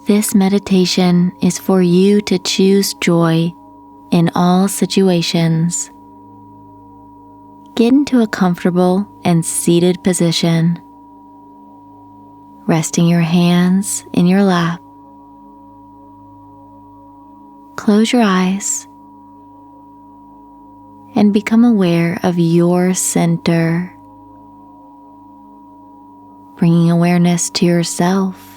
This meditation is for you to choose joy in all situations. Get into a comfortable and seated position, resting your hands in your lap. Close your eyes and become aware of your center, bringing awareness to yourself.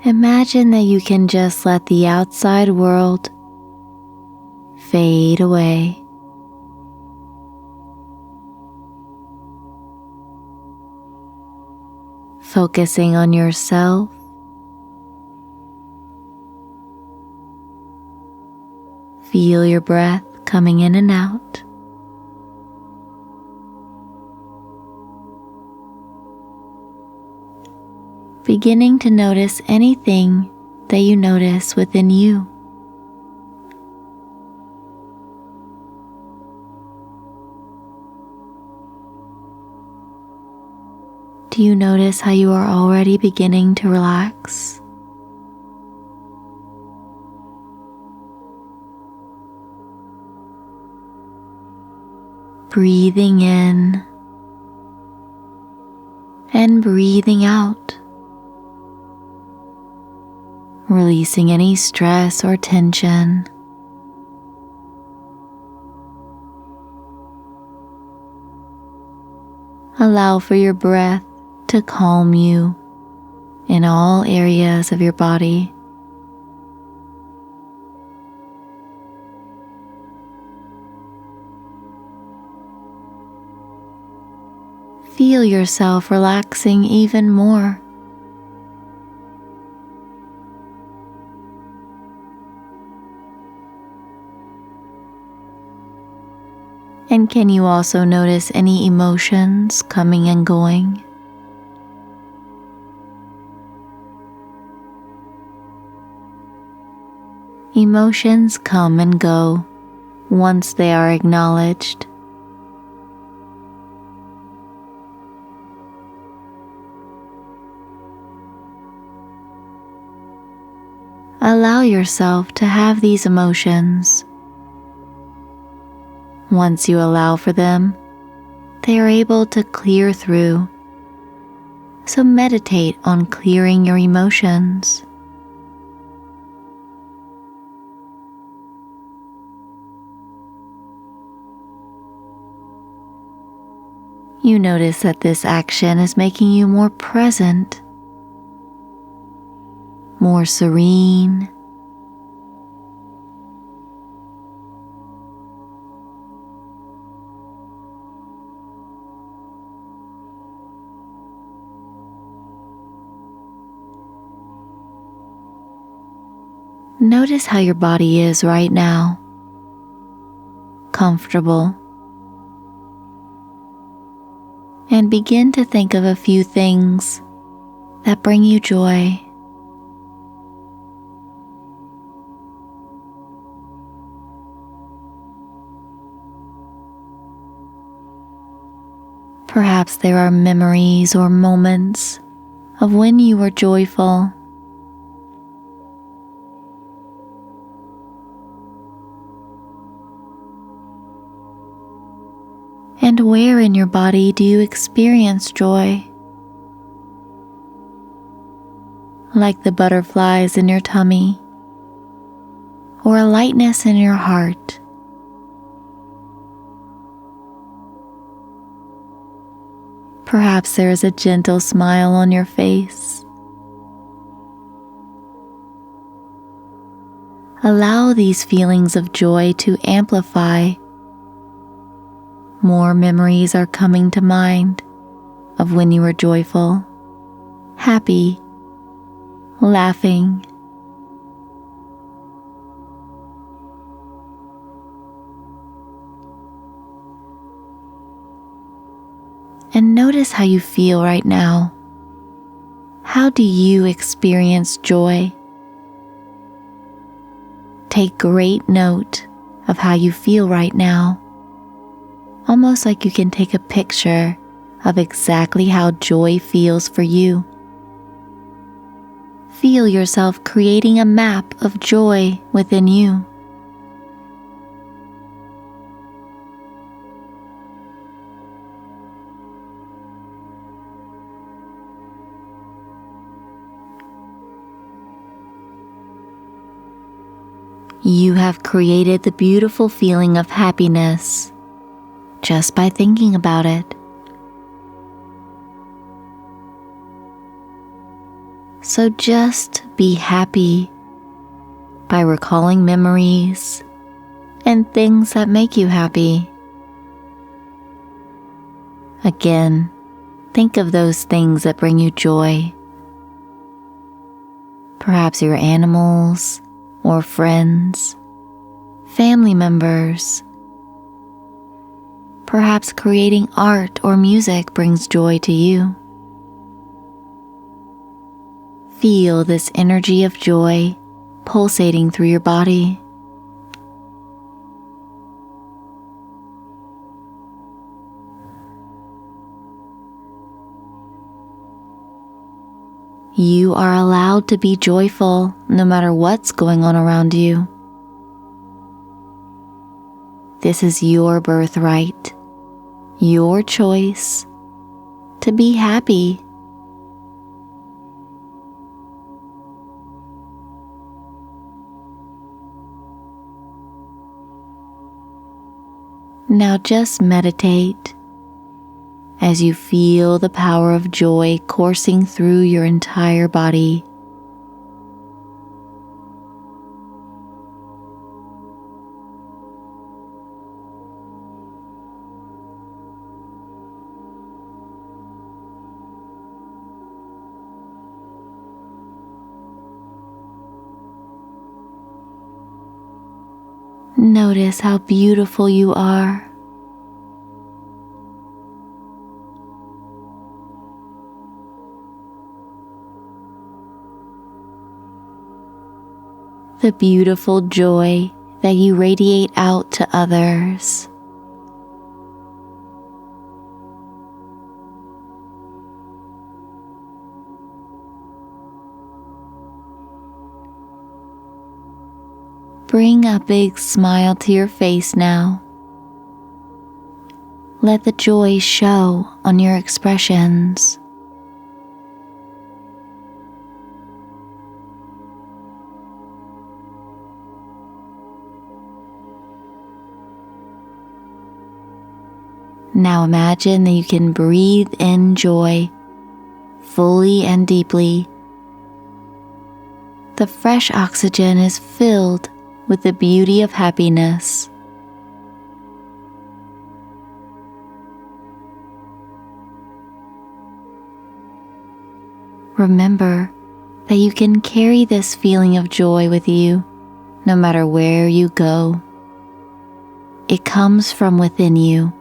Imagine that you can just let the outside world fade away. Focusing on yourself, feel your breath coming in and out. Beginning to notice anything that you notice within you. Do you notice how you are already beginning to relax? Breathing in and breathing out. Releasing any stress or tension. Allow for your breath to calm you in all areas of your body. Feel yourself relaxing even more. And can you also notice any emotions coming and going? Emotions come and go once they are acknowledged. Allow yourself to have these emotions. Once you allow for them, they are able to clear through. So meditate on clearing your emotions. You notice that this action is making you more present, more serene, notice how your body is right now, comfortable, and begin to think of a few things that bring you joy. Perhaps there are memories or moments of when you were joyful. And where in your body do you experience joy? Like the butterflies in your tummy, or a lightness in your heart. Perhaps there is a gentle smile on your face. Allow these feelings of joy to amplify. More memories are coming to mind of when you were joyful, happy, laughing. And notice how you feel right now. How do you experience joy? Take great note of how you feel right now. almost like you can take a picture of exactly how joy feels for you. Feel yourself creating a map of joy within you. You have created the beautiful feeling of happiness just by thinking about it. So just be happy by recalling memories and things that make you happy. Again, think of those things that bring you joy. Perhaps your animals or friends, family members. Perhaps creating art or music brings joy to you. Feel this energy of joy pulsating through your body. You are allowed to be joyful no matter what's going on around you. This is your birthright, your choice to be happy. Now just meditate as you feel the power of joy coursing through your entire body. Notice how beautiful you are. The beautiful joy that you radiate out to others. Bring a big smile to your face now. Let the joy show on your expressions. Now imagine that you can breathe in joy fully and deeply. The fresh oxygen is filled with the beauty of happiness. Remember that you can carry this feeling of joy with you no matter where you go. It comes from within you.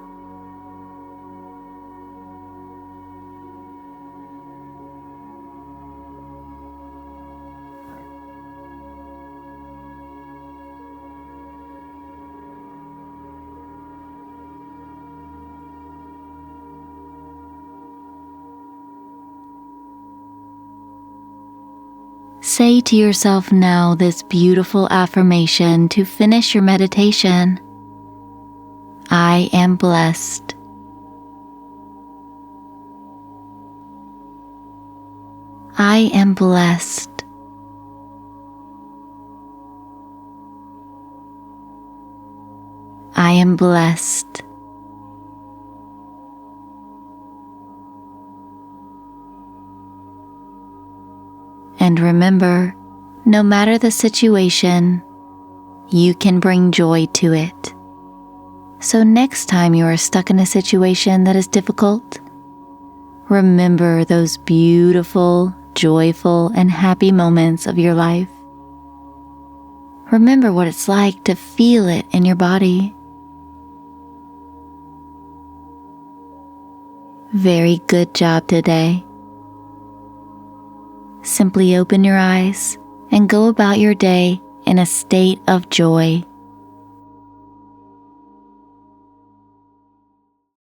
Say to yourself now this beautiful affirmation to finish your meditation. I am blessed. I am blessed. I am blessed. And remember, no matter the situation, you can bring joy to it. So next time you are stuck in a situation that is difficult, remember those beautiful, joyful, and happy moments of your life. Remember what it's like to feel it in your body. Very good job today. Simply open your eyes and go about your day in a state of joy.